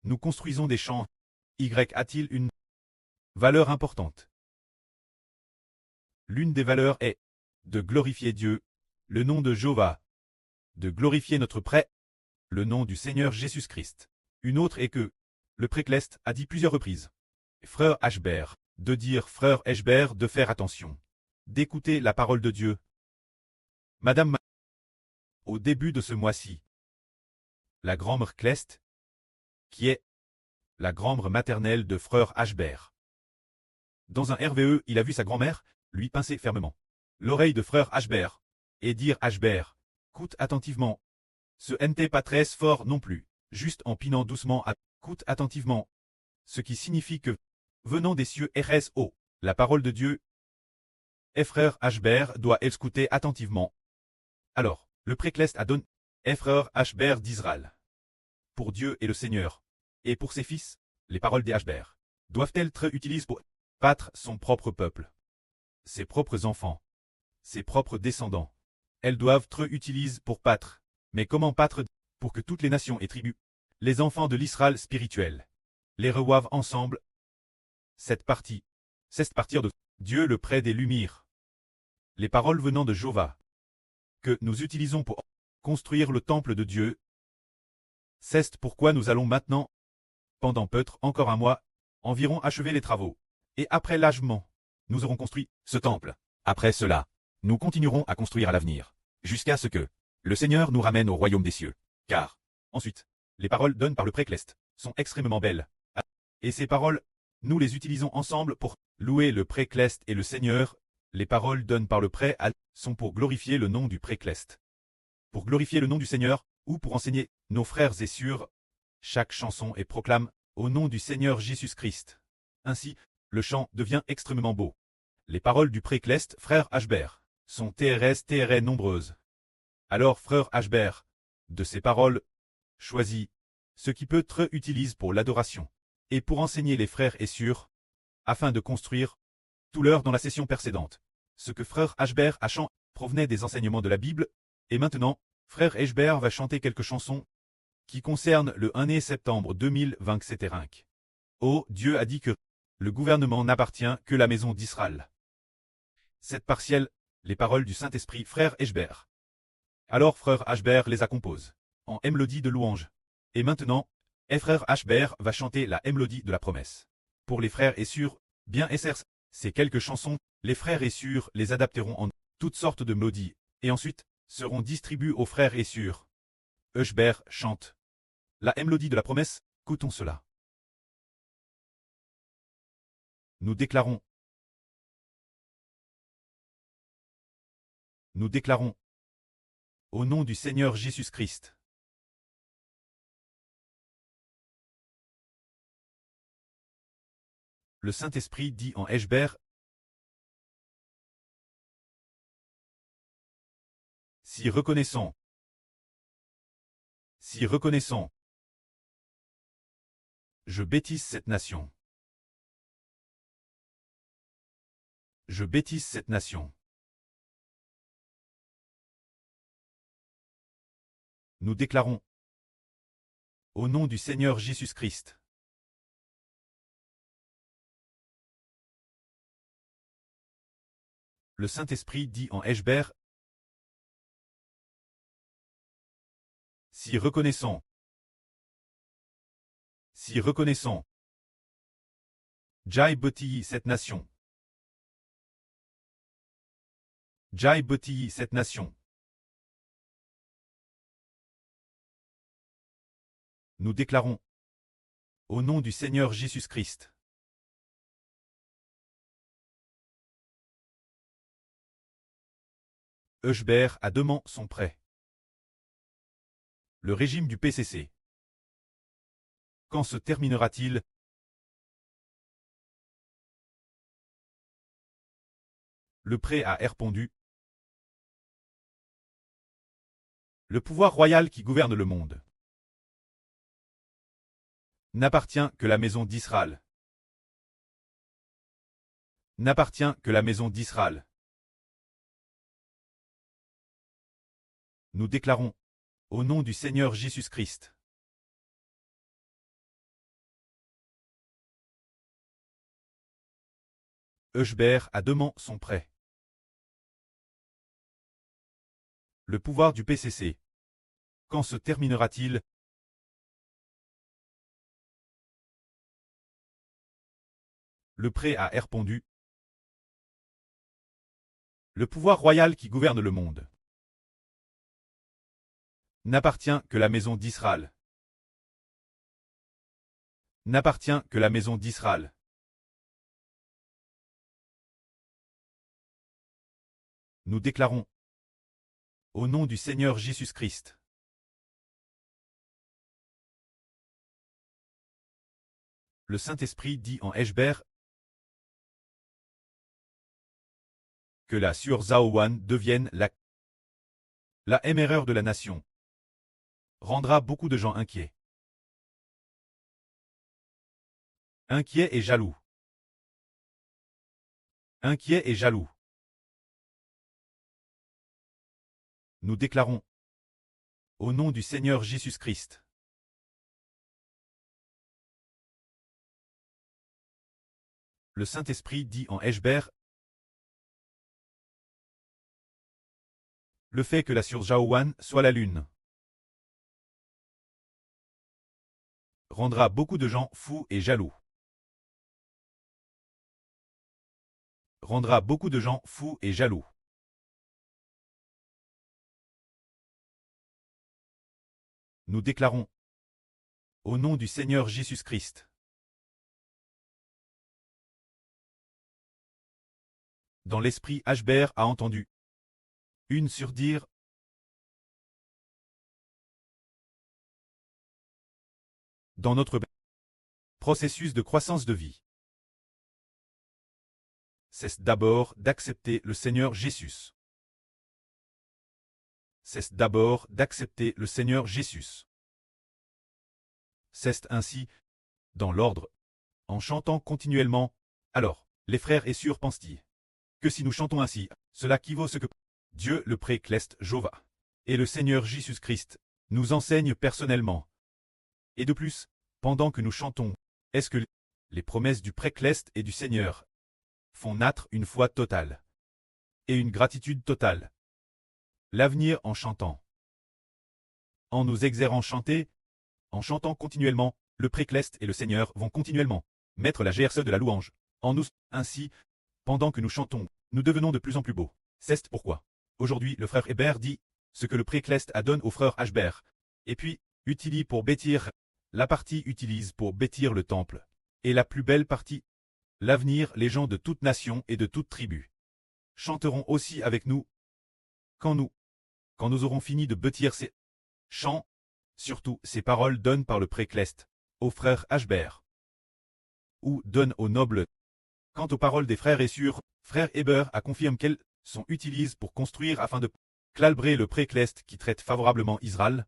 nous construisons des champs. Y a-t-il une valeur importante? L'une des valeurs est de glorifier Dieu, le nom de Jéhovah, de glorifier notre prêtre, le nom du Seigneur Jésus-Christ. Une autre est que le précleste a dit plusieurs reprises. Frère Ashbert, de dire frère Ashbert de faire attention, d'écouter la parole de Dieu. Madame, au début de ce mois-ci, la grand-mère Cleste, qui est la grand-mère maternelle de frère Ashbert. Dans un RVE, il a vu sa grand-mère lui pincer fermement l'oreille de frère Ashbert et dire Ashbert, écoute attentivement. Ce n'était pas très fort non plus, juste en pinant doucement à écoute attentivement. Ce qui signifie que, venant des cieux RSO, la parole de Dieu, et frère Ashbert doit écouter attentivement. Alors, le précleste a donné frère Ashbert d'Israël. Pour Dieu et le Seigneur, et pour ses fils, les paroles des Ashbert doivent-elles être utilisées pour battre son propre peuple, ses propres enfants, ses propres descendants. Elles doivent être utilisées pour battre. Mais comment battre pour que toutes les nations et tribus, les enfants de l'Israël spirituel, les revoivent ensemble? Cette partie, c'est partir de Dieu le près des Lumières. Les paroles venant de Jéhovah, que nous utilisons pour construire le temple de Dieu. C'est pourquoi nous allons maintenant, pendant peut-être encore un mois, environ achever les travaux. Et après l'achèvement, nous aurons construit ce temple. Après cela, nous continuerons à construire à l'avenir, jusqu'à ce que le Seigneur nous ramène au royaume des cieux. Car, ensuite, les paroles données par le précleste sont extrêmement belles. Et ces paroles, nous les utilisons ensemble pour louer le précleste et le Seigneur. Les paroles données par le prêtre sont pour glorifier le nom du précleste, pour glorifier le nom du Seigneur, ou pour enseigner nos frères et sœurs. Chaque chanson est proclame au nom du Seigneur Jésus-Christ. Ainsi, le chant devient extrêmement beau. Les paroles du précleste, frère Ashbert, sont très nombreuses. Alors, frère Ashbert, de ces paroles, choisis ce qui peut être utilisé pour l'adoration, et pour enseigner les frères et sœurs, afin de construire tout l'heure dans la session précédente. Ce que frère Ashbert a chanté provenait des enseignements de la Bible, et maintenant, frère Ashbert va chanter quelques chansons qui concernent le 1er septembre 2020, etc. Oh, Dieu a dit que le gouvernement n'appartient que la maison d'Israël. Cette partielle, les paroles du Saint-Esprit, frère Ashbert. Alors frère Ashbert les a compose en mélodie de louange. Et maintenant, frère Ashbert va chanter la mélodie de la promesse. Pour les frères et sœurs, bien SR, ces quelques chansons, les frères et sœurs les adapteront en toutes sortes de mélodies, et ensuite, seront distribuées aux frères et sœurs. Ashbert chante la mélodie de la promesse, écoutons cela. Nous déclarons, au nom du Seigneur Jésus-Christ. Le Saint-Esprit dit en Ashbert, si reconnaissant, je bêtise cette nation. Je bêtise cette nation. Nous déclarons, au nom du Seigneur Jésus-Christ. Le Saint-Esprit dit en Ashbert, si reconnaissant, Jai bêtise cette nation. Jai bêtise cette nation. Nous déclarons, au nom du Seigneur Jésus-Christ. Ashbert a demandé son prêt. Le régime du PCC. Quand se terminera-t-il? Le prêt a répondu. Le pouvoir royal qui gouverne le monde n'appartient que la maison d'Israël. N'appartient que la maison d'Israël. Nous déclarons, au nom du Seigneur Jésus-Christ. Hébert à demain sont prêts. Le pouvoir du PCC. Quand se terminera-t-il? Le prêt a répondu. Le pouvoir royal qui gouverne le monde n'appartient que la maison d'Israël. N'appartient que la maison d'Israël. Nous déclarons au nom du Seigneur Jésus-Christ. Le Saint-Esprit dit en Hébert que la Sur-Zaouan devienne la émereur de la nation. Rendra beaucoup de gens inquiets. Inquiets et jaloux. Inquiets et jaloux. Nous déclarons au nom du Seigneur Jésus-Christ. Le Saint-Esprit dit en Hébert le fait que la Sur-Zaouan soit la lune rendra beaucoup de gens fous et jaloux. Rendra beaucoup de gens fous et jaloux. Nous déclarons au nom du Seigneur Jésus-Christ. Dans l'esprit, Hébert a entendu une surdire dans notre processus de croissance de vie. C'est d'abord d'accepter le Seigneur Jésus. C'est d'abord d'accepter le Seigneur Jésus. C'est ainsi, dans l'ordre, en chantant continuellement. Alors, les frères et sœurs pensent-ils que si nous chantons ainsi, cela équivaut ce que Dieu le précleste Jéhovah et le Seigneur Jésus-Christ nous enseigne personnellement. Et de plus, pendant que nous chantons, est-ce que les promesses du précleste et du Seigneur font naître une foi totale et une gratitude totale? L'avenir en chantant. En nous exerçant chanter, en chantant continuellement, le précleste et le Seigneur vont continuellement mettre la GRCE de la louange en nous. Ainsi, pendant que nous chantons, nous devenons de plus en plus beaux. C'est pourquoi, aujourd'hui, le frère Hébert dit ce que le précleste adonne au frère Hébert, et puis, utilise pour bâtir, la partie utilise pour bâtir le temple, et la plus belle partie, l'avenir, les gens de toute nation et de toute tribu chanteront aussi avec nous, quand nous aurons fini de bâtir ces chants, surtout ces paroles données par le précleste, au frère Hébert, ou donne aux nobles. Quant aux paroles des frères et sœurs, frère Hébert a confirmé qu'elles sont utilisées pour construire afin de calibrer le précleste qui traite favorablement Israël,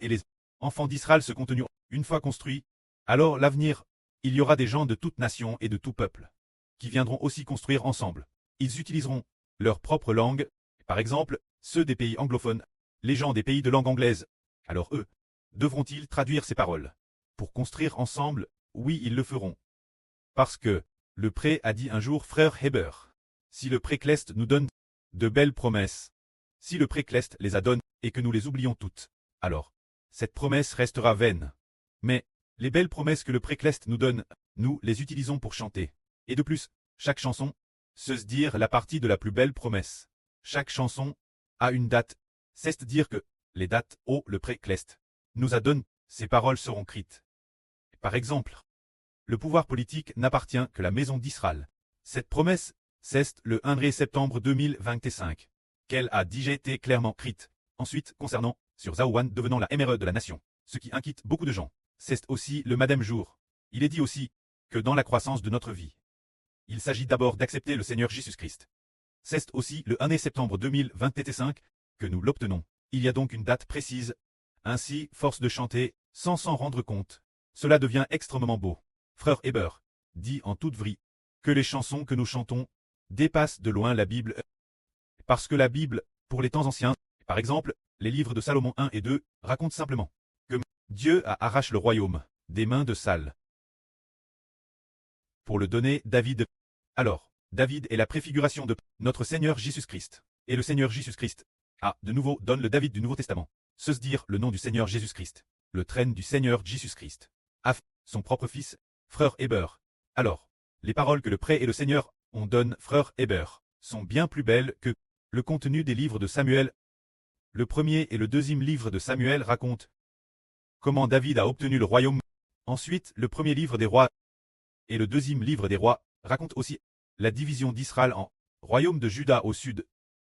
et les enfants d'Israël se contenus. Une fois construits, alors l'avenir, il y aura des gens de toute nation et de tout peuple, qui viendront aussi construire ensemble. Ils utiliseront leur propre langue, par exemple, ceux des pays anglophones, les gens des pays de langue anglaise. Alors eux, devront-ils traduire ces paroles pour construire ensemble? Oui, ils le feront. Parce que, le pré a dit un jour frère Hébert, si le précleste nous donne de belles promesses, si le précleste les a données et que nous les oublions toutes, alors, cette promesse restera vaine. Mais, les belles promesses que le précleste nous donne, nous les utilisons pour chanter. Et de plus, chaque chanson, se dire la partie de la plus belle promesse. Chaque chanson a une date, c'est-à-dire que les dates, le précleste nous a donné, ces paroles seront écrites. Par exemple, le pouvoir politique n'appartient que la maison d'Israël. Cette promesse, c'est le 1er septembre 2025, qu'elle a déjà été clairement écrite. Ensuite, concernant Sur-Zaouan devenant la émeraude de la nation, ce qui inquiète beaucoup de gens, c'est aussi le madame jour. Il est dit aussi que dans la croissance de notre vie, il s'agit d'abord d'accepter le Seigneur Jésus-Christ. C'est aussi le 1er septembre 2025 que nous l'obtenons. Il y a donc une date précise. Ainsi, force de chanter, sans s'en rendre compte. Cela devient extrêmement beau. Frère Hébert dit en toute vraie que les chansons que nous chantons dépassent de loin la Bible. Parce que la Bible, pour les temps anciens, par exemple, les livres de Salomon 1 et 2, racontent simplement que Dieu a arraché le royaume des mains de Saül pour le donner David. Alors, David est la préfiguration de notre Seigneur Jésus-Christ. Et le Seigneur Jésus-Christ, de nouveau, donne le David du Nouveau Testament. Se dire le nom du Seigneur Jésus-Christ. Le traîne du Seigneur Jésus-Christ. Son propre fils, frère Héber. Alors, les paroles que le pré et le Seigneur on donne frère Héber sont bien plus belles que le contenu des livres de Samuel. Le premier et le deuxième livre de Samuel racontent comment David a obtenu le royaume. Ensuite, le premier livre des rois et le deuxième livre des rois racontent aussi la division d'Israël en royaume de Juda au sud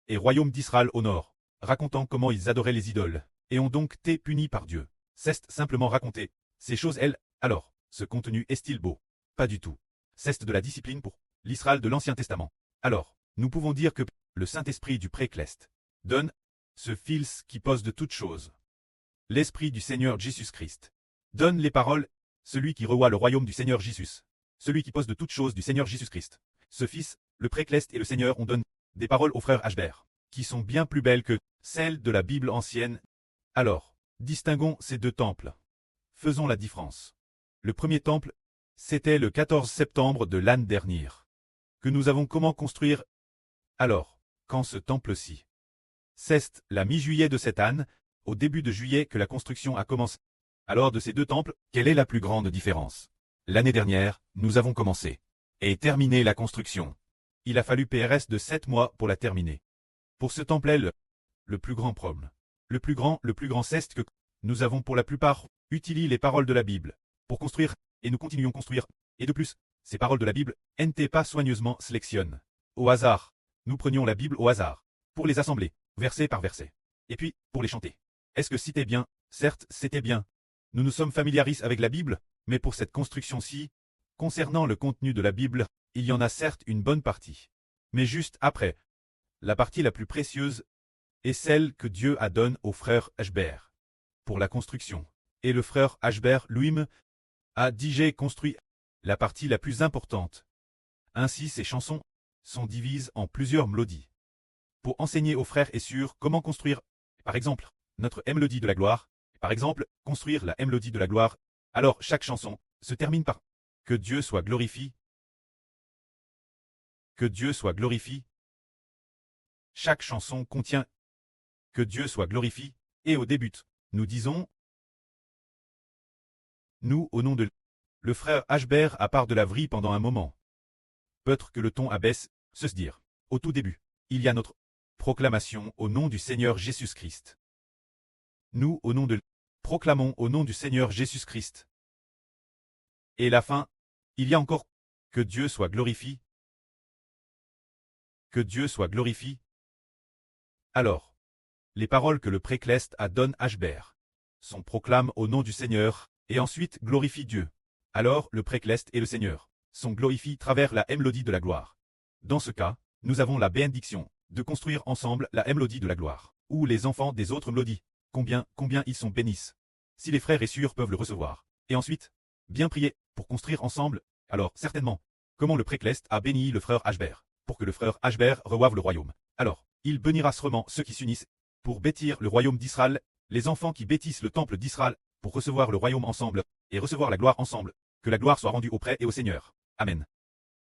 et royaume d'Israël au nord, racontant comment ils adoraient les idoles et ont donc été punis par Dieu. C'est simplement raconter ces choses alors, ce contenu est-il beau? Pas du tout. C'est de la discipline pour l'Israël de l'Ancien Testament. Alors, nous pouvons dire que le Saint-Esprit du Précleste donne ce fils qui pose de toutes choses. L'Esprit du Seigneur Jésus-Christ donne les paroles, celui qui revoit le royaume du Seigneur Jésus, celui qui pose de toutes choses du Seigneur Jésus-Christ. Ce fils, le Précleste et le Seigneur on donne des paroles au frère Ashbert, qui sont bien plus belles que celles de la Bible ancienne. Alors, distinguons ces deux temples. Faisons la différence. Le premier temple, c'était le 14 septembre de l'année dernière, que nous avons comment construire. Alors, quand ce temple-ci, c'est la mi-juillet de cette année, au début de juillet que la construction a commencé. Alors de ces deux temples, quelle est la plus grande différence? L'année dernière, nous avons commencé et terminé la construction. Il a fallu PRS de 7 mois pour la terminer. Pour ce temple est le plus grand problème. Le plus grand c'est que nous avons pour la plupart utilisé les paroles de la Bible pour construire, et nous continuons à construire. Et de plus, ces paroles de la Bible n'étaient pas soigneusement sélectionnées. Au hasard, nous prenions la Bible au hasard, pour les assembler, verset par verset. Et puis, pour les chanter. Est-ce que c'était bien? Certes, c'était bien. Nous nous sommes familiarisés avec la Bible, mais pour cette construction-ci, concernant le contenu de la Bible, il y en a certes une bonne partie. Mais juste après, la partie la plus précieuse est celle que Dieu a donnée au frère Ashbert pour la construction. Et le frère Ashbert lui-même a déjà construit la partie la plus importante. Ainsi ces chansons sont divisées en plusieurs mélodies. Pour enseigner aux frères et sœurs comment construire, par exemple, notre mélodie de la gloire, par exemple, construire la mélodie de la gloire, alors chaque chanson se termine par « Que Dieu soit glorifié ». Que Dieu soit glorifié. Chaque chanson contient « Que Dieu soit glorifié » et au début, nous disons nous, au nom de le frère Ashbert à part de la vrille pendant un moment. Peut-être que le ton abaisse, se dire. Au tout début, il y a notre proclamation au nom du Seigneur Jésus-Christ. Nous, au nom de proclamons au nom du Seigneur Jésus-Christ. Et la fin, il y a encore que Dieu soit glorifié. Que Dieu soit glorifié. Alors, les paroles que le Précleste a donné Ashbert sont proclamées au nom du Seigneur, et ensuite glorifie Dieu. Alors le Précleste et le Seigneur sont glorifiés travers la mélodie de la gloire. Dans ce cas, nous avons la bénédiction de construire ensemble la mélodie de la gloire, ou les enfants des autres mélodies. Combien ils sont bénis. Si les frères et sœurs peuvent le recevoir. Et ensuite, bien prier pour construire ensemble, alors certainement, comment le Précleste a béni le frère Ashbert, pour que le frère Ashbert revoive le royaume. Alors, il bénira sûrement ceux qui s'unissent pour bâtir le royaume d'Israël, les enfants qui bâtissent le temple d'Israël, pour recevoir le royaume ensemble, et recevoir la gloire ensemble, que la gloire soit rendue au prêtre et au Seigneur. Amen.